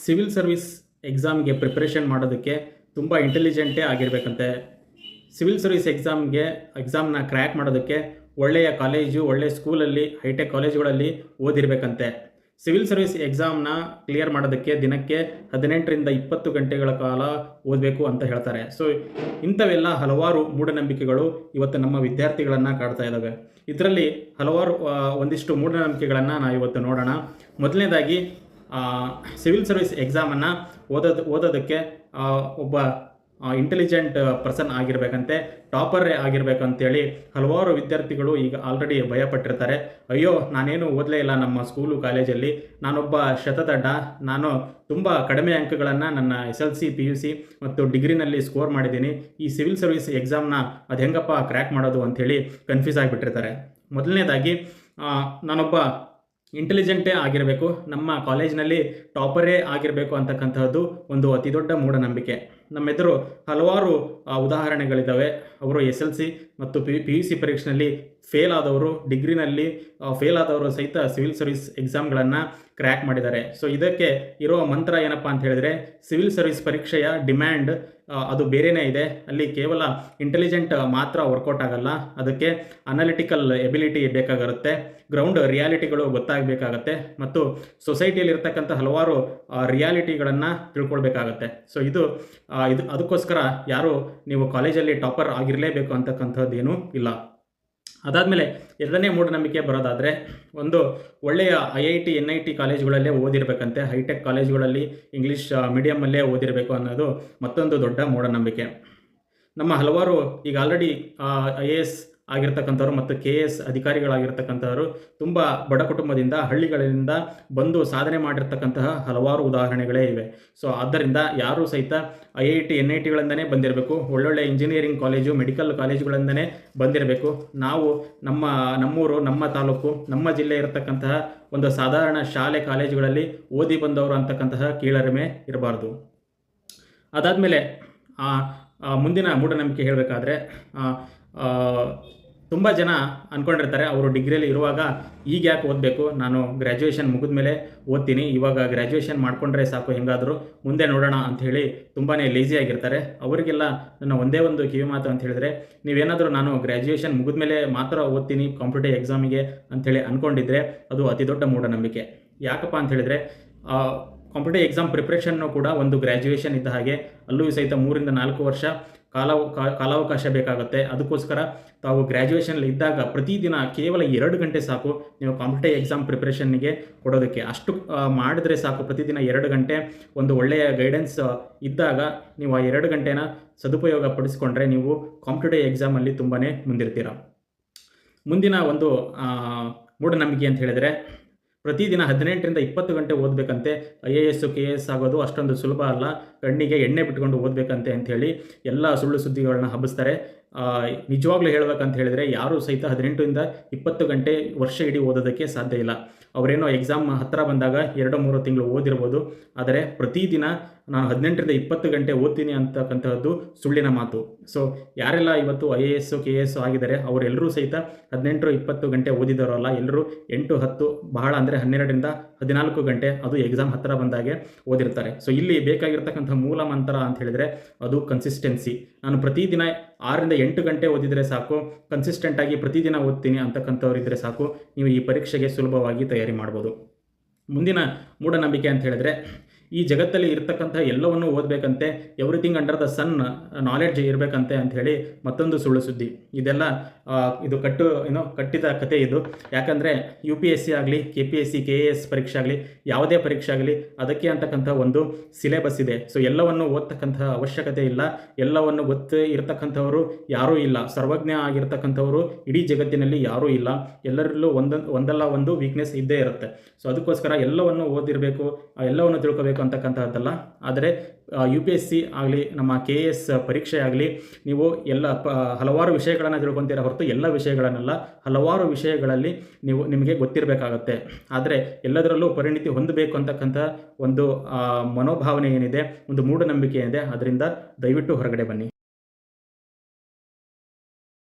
Civil service ಎಕ್ಸಾಮ್ಗೆ preparation ಮಾಡೋದಕ್ಕೆ ತುಂಬ ಇಂಟೆಲಿಜೆಂಟೇ ಆಗಿರಬೇಕಂತೆ. ಸಿವಿಲ್ ಸರ್ವಿಸ್ ಎಕ್ಸಾಮ್ನ ಕ್ರ್ಯಾಕ್ ಮಾಡೋದಕ್ಕೆ ಒಳ್ಳೆಯ ಕಾಲೇಜು, ಒಳ್ಳೆಯ ಸ್ಕೂಲಲ್ಲಿ, ಹೈಟೆಕ್ ಕಾಲೇಜುಗಳಲ್ಲಿ ಓದಿರಬೇಕಂತೆ. ಸಿವಿಲ್ ಸರ್ವಿಸ್ ಎಕ್ಸಾಮ್ನ ಕ್ಲಿಯರ್ ಮಾಡೋದಕ್ಕೆ ದಿನಕ್ಕೆ 18ರಿಂದ 20 ಗಂಟೆಗಳ ಕಾಲ ಓದಬೇಕು ಅಂತ ಹೇಳ್ತಾರೆ. ಸೊ ಇಂಥವೆಲ್ಲ ಹಲವಾರು ಮೂಢನಂಬಿಕೆಗಳು ಇವತ್ತು ನಮ್ಮ ವಿದ್ಯಾರ್ಥಿಗಳನ್ನು ಕಾಡ್ತಾ ಇದ್ದಾವೆ. ಇದರಲ್ಲಿ ಹಲವಾರು ಒಂದಿಷ್ಟು ಮೂಢನಂಬಿಕೆಗಳನ್ನು ನಾವು ಇವತ್ತು ನೋಡೋಣ. ಮೊದಲನೇದಾಗಿ ಸಿವಿಲ್ ಸರ್ವಿಸ್ ಎಕ್ಸಾಮನ್ನು ಓದೋದಕ್ಕೆ ಒಬ್ಬ ಇಂಟೆಲಿಜೆಂಟ್ ಪರ್ಸನ್ ಆಗಿರಬೇಕಂತೆ, ಟಾಪರೇ ಆಗಿರಬೇಕಂತೇಳಿ ಹಲವಾರು ವಿದ್ಯಾರ್ಥಿಗಳು ಈಗ ಆಲ್ರೆಡಿ ಭಯಪಟ್ಟಿರ್ತಾರೆ. ಅಯ್ಯೋ, ನಾನೇನು ಓದಲೇ ಇಲ್ಲ ನಮ್ಮ ಸ್ಕೂಲು ಕಾಲೇಜಲ್ಲಿ, ನಾನೊಬ್ಬ ಶತದಡ್ಡ, ನಾನು ತುಂಬ ಕಡಿಮೆ ಅಂಕಗಳನ್ನು ನನ್ನ SLC PUC ಮತ್ತು ಡಿಗ್ರಿನಲ್ಲಿ ಸ್ಕೋರ್ ಮಾಡಿದ್ದೀನಿ, ಈ ಸಿವಿಲ್ ಸರ್ವಿಸ್ ಎಕ್ಸಾಮ್ನ ಅದು ಹೆಂಗಪ್ಪ ಕ್ರ್ಯಾಕ್ ಮಾಡೋದು ಅಂಥೇಳಿ ಕನ್ಫ್ಯೂಸ್ ಆಗಿಬಿಟ್ಟಿರ್ತಾರೆ. ಮೊದಲನೇದಾಗಿ ನಾನೊಬ್ಬ ಇಂಟೆಲಿಜೆಂಟೇ ಆಗಿರಬೇಕು, ನಮ್ಮ ಕಾಲೇಜಿನಲ್ಲಿ ಟಾಪರೇ ಆಗಿರಬೇಕು ಅಂತಕ್ಕಂತಹದ್ದು ಒಂದು ಅತಿ ದೊಡ್ಡ ಮೂಢನಂಬಿಕೆ. ನಮ್ಮೆದುರು ಹಲವಾರು ಉದಾಹರಣೆಗಳಿದ್ದಾವೆ. ಅವರು SLC ಮತ್ತು PUC ಪರೀಕ್ಷೆಯಲ್ಲಿ ಫೇಲ್ ಆದವರು, ಡಿಗ್ರಿನಲ್ಲಿ ಫೇಲ್ ಆದವರು ಸಹಿತ ಸಿವಿಲ್ ಸರ್ವಿಸ್ ಎಕ್ಸಾಮ್ಗಳನ್ನು ಕ್ರ್ಯಾಕ್ ಮಾಡಿದ್ದಾರೆ. ಸೊ ಇದಕ್ಕೆ ಇರೋ ಮಂತ್ರ ಏನಪ್ಪ ಅಂತ ಹೇಳಿದರೆ, ಸಿವಿಲ್ ಸರ್ವಿಸ್ ಪರೀಕ್ಷೆಯ ಡಿಮ್ಯಾಂಡ್ ಅದು ಬೇರೆಯೇ ಇದೆ. ಅಲ್ಲಿ ಕೇವಲ ಇಂಟೆಲಿಜೆಂಟ್ ಮಾತ್ರ ವರ್ಕೌಟ್ ಆಗಲ್ಲ, ಅದಕ್ಕೆ ಅನಾಲಿಟಿಕಲ್ ಎಬಿಲಿಟಿ ಬೇಕಾಗಿರುತ್ತೆ, ಗ್ರೌಂಡ್ ರಿಯಾಲಿಟಿಗಳು ಗೊತ್ತಾಗಬೇಕಾಗತ್ತೆ ಮತ್ತು ಸೊಸೈಟಿಯಲ್ಲಿ ಇರ್ತಕ್ಕಂಥ ಹಲವಾರು ರಿಯಾಲಿಟಿಗಳನ್ನು ತಿಳ್ಕೊಳ್ಬೇಕಾಗತ್ತೆ. ಸೊ ಇದು ಅದಕ್ಕೋಸ್ಕರ ಯಾರು ನೀವು ಕಾಲೇಜಲ್ಲಿ ಟಾಪರ್ ಆಗಿರಲೇಬೇಕು ಅಂತಕ್ಕಂಥದ್ದೇನೂ ಇಲ್ಲ. ಅದಾದಮೇಲೆ ಎರಡನೇ ಮೂಢನಂಬಿಕೆ ಬರೋದಾದರೆ, ಒಂದು ಒಳ್ಳೆಯ IIT NIT ಕಾಲೇಜುಗಳಲ್ಲೇ ಓದಿರಬೇಕಂತೆ, ಹೈಟೆಕ್ ಕಾಲೇಜುಗಳಲ್ಲಿ ಇಂಗ್ಲೀಷ್ ಮೀಡಿಯಮಲ್ಲೇ ಓದಿರಬೇಕು ಅನ್ನೋದು ಮತ್ತೊಂದು ದೊಡ್ಡ ಮೂಢನಂಬಿಕೆ. ನಮ್ಮ ಹಲವಾರು ಈಗ ಆಲ್ರೆಡಿ IAS ಆಗಿರ್ತಕ್ಕಂಥವ್ರು ಮತ್ತು KS ಅಧಿಕಾರಿಗಳಾಗಿರ್ತಕ್ಕಂಥವ್ರು ತುಂಬ ಬಡ ಕುಟುಂಬದಿಂದ, ಹಳ್ಳಿಗಳಿಂದ ಬಂದು ಸಾಧನೆ ಮಾಡಿರ್ತಕ್ಕಂತಹ ಹಲವಾರು ಉದಾಹರಣೆಗಳೇ ಇವೆ. ಸೊ ಆದ್ದರಿಂದ ಯಾರೂ ಸಹಿತ IIT NITಗಳಿಂದನೇ ಬಂದಿರಬೇಕು, ಒಳ್ಳೊಳ್ಳೆ ಇಂಜಿನಿಯರಿಂಗ್ ಕಾಲೇಜು, ಮೆಡಿಕಲ್ ಕಾಲೇಜುಗಳಿಂದನೇ ಬಂದಿರಬೇಕು. ನಾವು ನಮ್ಮೂರು, ನಮ್ಮ ತಾಲೂಕು, ನಮ್ಮ ಜಿಲ್ಲೆ ಇರತಕ್ಕಂತಹ ಒಂದು ಸಾಧಾರಣ ಶಾಲೆ ಕಾಲೇಜುಗಳಲ್ಲಿ ಓದಿ ಬಂದವರು ಅಂತಕ್ಕಂತಹ ಕೀಳರಿಮೆ ಇರಬಾರ್ದು. ಅದಾದಮೇಲೆ ಮುಂದಿನ ಮೂಢನಂಬಿಕೆ ಹೇಳಬೇಕಾದ್ರೆ, ತುಂಬ ಜನ ಅಂದ್ಕೊಂಡಿರ್ತಾರೆ ಅವರು ಡಿಗ್ರಿಯಲ್ಲಿ ಇರುವಾಗ ಈಗ ಯಾಕೆ ಓದಬೇಕು, ನಾನು ಗ್ರ್ಯಾಜುಯೇಷನ್ ಮುಗಿದ ಮೇಲೆ ಓದ್ತೀನಿ, ಇವಾಗ ಗ್ರ್ಯಾಜುಯೇಷನ್ ಮಾಡಿಕೊಂಡ್ರೆ ಸಾಕು, ಹೆಂಗಾದರೂ ಮುಂದೆ ನೋಡೋಣ ಅಂಥೇಳಿ ತುಂಬಾ ಲೇಸಿಯಾಗಿರ್ತಾರೆ. ಅವರಿಗೆಲ್ಲ ನನ್ನ ಒಂದೇ ಒಂದು ಕಿವಿ ಮಾತು ಅಂತ ಹೇಳಿದರೆ, ನೀವೇನಾದರೂ ನಾನು ಗ್ರ್ಯಾಜುಯೇಷನ್ ಮುಗಿದ ಮೇಲೆ ಮಾತ್ರ ಓದ್ತೀನಿ ಕಾಂಪಿಟೇಟಿವ್ ಎಕ್ಸಾಮಿಗೆ ಅಂಥೇಳಿ ಅಂದ್ಕೊಂಡಿದ್ರೆ ಅದು ಅತಿ ದೊಡ್ಡ ಮೂಢನಂಬಿಕೆ. ಯಾಕಪ್ಪ ಅಂತ ಹೇಳಿದರೆ, ಕಾಂಪಿಟೇಟಿವ್ ಎಕ್ಸಾಮ್ ಪ್ರಿಪ್ರೇಷನ್ನು ಕೂಡ ಒಂದು ಗ್ರ್ಯಾಜುಯೇಷನ್ ಇದ್ದ ಹಾಗೆ, ಅಲ್ಲೂ ಸಹಿತ 3ರಿಂದ 4 ವರ್ಷ ಕಾಲಾವಕಾಶ ಬೇಕಾಗುತ್ತೆ. ಅದಕ್ಕೋಸ್ಕರ ತಾವು ಗ್ರ್ಯಾಜುಯೇಷನಲ್ಲಿ ಇದ್ದಾಗ ಪ್ರತಿದಿನ ಕೇವಲ 2 ಗಂಟೆ ಸಾಕು ನೀವು ಕಾಂಪಿಟೇಟಿವ್ ಎಕ್ಸಾಮ್ ಪ್ರಿಪ್ರೇಷನ್ನಿಗೆ ಕೊಡೋದಕ್ಕೆ. ಅಷ್ಟು ಮಾಡಿದ್ರೆ ಸಾಕು, ಪ್ರತಿದಿನ 2 ಗಂಟೆ ಒಂದು ಒಳ್ಳೆಯ ಗೈಡೆನ್ಸ್ ಇದ್ದಾಗ ನೀವು ಆ 2 ಗಂಟೆನ ಸದುಪಯೋಗ ಪಡಿಸ್ಕೊಂಡ್ರೆ ನೀವು ಕಾಂಪಿಟೇಟಿವ್ ಎಕ್ಸಾಮಲ್ಲಿ ತುಂಬಾ ಮುಂದಿರ್ತೀರ. ಮುಂದಿನ ಒಂದು ಮೂಢನಂಬಿಕೆ ಅಂತ ಹೇಳಿದರೆ, ಪ್ರತಿದಿನ 18ರಿಂದ 20 ಗಂಟೆ ಓದಬೇಕಂತೆ. IAS KS ಆಗೋದು ಅಷ್ಟೊಂದು ಸುಲಭ ಅಲ್ಲ, ಕಣ್ಣಿಗೆ ಎಣ್ಣೆ ಬಿಟ್ಕೊಂಡು ಓದಬೇಕಂತೆ ಅಂಥೇಳಿ ಎಲ್ಲ ಸುಳ್ಳು ಸುದ್ದಿಗಳನ್ನ ಹಬ್ಬಿಸ್ತಾರೆ. ನಿಜವಾಗ್ಲೂ ಹೇಳಬೇಕಂತ ಹೇಳಿದರೆ, ಯಾರೂ ಸಹಿತ 18ರಿಂದ 20 ಗಂಟೆ ವರ್ಷ ಇಡೀ ಓದೋದಕ್ಕೆ ಸಾಧ್ಯ ಇಲ್ಲ. ಅವರೇನೋ ಎಕ್ಸಾಮ್ ಹತ್ತಿರ ಬಂದಾಗ 2-3 ತಿಂಗಳು ಓದಿರ್ಬೋದು, ಆದರೆ ಪ್ರತಿದಿನ ನಾನು 18ರಿಂದ 20 ಗಂಟೆ ಓದ್ತೀನಿ ಅಂತಕ್ಕಂಥದ್ದು ಸುಳ್ಳಿನ ಮಾತು. ಸೊ ಯಾರೆಲ್ಲ ಇವತ್ತು IAS KS ಆಗಿದ್ದಾರೆ ಅವರೆಲ್ಲರೂ ಸಹಿತ 18-20 ಗಂಟೆ ಓದಿದವರಲ್ಲ, ಎಲ್ಲರೂ 8-10, ಬಹಳ ಅಂದರೆ 12ರಿಂದ 14 ಗಂಟೆ, ಅದು ಎಕ್ಸಾಮ್ ಹತ್ತಿರ ಬಂದಾಗೆ ಓದಿರ್ತಾರೆ. ಸೊ ಇಲ್ಲಿ ಬೇಕಾಗಿರ್ತಕ್ಕಂಥ ಮೂಲ ಮಂತ್ರ ಅಂತ ಹೇಳಿದರೆ ಅದು ಕನ್ಸಿಸ್ಟೆನ್ಸಿ. ನಾನು ಪ್ರತಿದಿನ 6ರಿಂದ 8 ಗಂಟೆ ಓದಿದರೆ ಸಾಕು, ಕನ್ಸಿಸ್ಟೆಂಟಾಗಿ ಪ್ರತಿದಿನ ಓದ್ತೀನಿ ಅಂತಕ್ಕಂಥವ್ರು ಇದ್ದರೆ ಸಾಕು, ನೀವು ಈ ಪರೀಕ್ಷೆಗೆ ಸುಲಭವಾಗಿ ತಯಾರಿ ಮಾಡ್ಬೋದು. ಮುಂದಿನ ಮೂಢನಂಬಿಕೆ ಅಂತ ಹೇಳಿದರೆ, ಈ ಜಗತ್ತಲ್ಲಿ ಇರ್ತಕ್ಕಂಥ ಎಲ್ಲವನ್ನು ಓದಬೇಕಂತೆ, everything under the sun knowledge ಇರಬೇಕಂತೆ ಅಂಥೇಳಿ ಮತ್ತೊಂದು ಸುಳ್ಳು ಸುದ್ದಿ. ಇದೆಲ್ಲ ಇದು ಕಟ್ಟಿದ ಕತೆ ಇದು. ಯಾಕಂದರೆ UPSC ಆಗಲಿ, KPSC KAS ಪರೀಕ್ಷೆ ಆಗಲಿ, ಯಾವುದೇ ಪರೀಕ್ಷೆ ಆಗಲಿ, ಅದಕ್ಕೆ ಅಂತಕ್ಕಂಥ ಒಂದು ಸಿಲೆಬಸ್ ಇದೆ. ಸೊ ಎಲ್ಲವನ್ನು ಓದ್ತಕ್ಕಂಥ ಅವಶ್ಯಕತೆ ಇಲ್ಲ, ಎಲ್ಲವನ್ನು ಗೊತ್ತು ಇರತಕ್ಕಂಥವರು ಯಾರೂ ಇಲ್ಲ, ಸರ್ವಜ್ಞ ಆಗಿರ್ತಕ್ಕಂಥವರು ಇಡೀ ಜಗತ್ತಿನಲ್ಲಿ ಯಾರೂ ಇಲ್ಲ. ಎಲ್ಲರಲ್ಲೂ ಒಂದಲ್ಲ ಒಂದು ವೀಕ್ನೆಸ್ ಇದ್ದೇ ಇರುತ್ತೆ. ಸೊ ಅದಕ್ಕೋಸ್ಕರ ಎಲ್ಲವನ್ನು ಓದಿರಬೇಕು, ಎಲ್ಲವನ್ನು ತಿಳ್ಕೋಬೇಕು ಅಂತಕ್ಕಂಥದ್ದಲ್ಲ. ಆದರೆ UPSC ಆಗಲಿ, ನಮ್ಮ KS ಪರೀಕ್ಷೆ ಆಗಲಿ, ನೀವು ಹಲವಾರು ವಿಷಯಗಳನ್ನು ತಿಳ್ಕೊತೀರ ಹೊರತು ಎಲ್ಲ ವಿಷಯಗಳನ್ನೆಲ್ಲ, ಹಲವಾರು ವಿಷಯಗಳಲ್ಲಿ ನಿಮಗೆ ಗೊತ್ತಿರಬೇಕಾಗತ್ತೆ. ಆದರೆ ಎಲ್ಲದರಲ್ಲೂ ಪರಿಣಿತಿ ಹೊಂದಬೇಕು ಅಂತಕ್ಕಂಥ ಒಂದು ಮನೋಭಾವನೆ ಏನಿದೆ, ಒಂದು ಮೂಢನಂಬಿಕೆ ಏನಿದೆ, ಅದರಿಂದ ದಯವಿಟ್ಟು ಹೊರಗಡೆ ಬನ್ನಿ.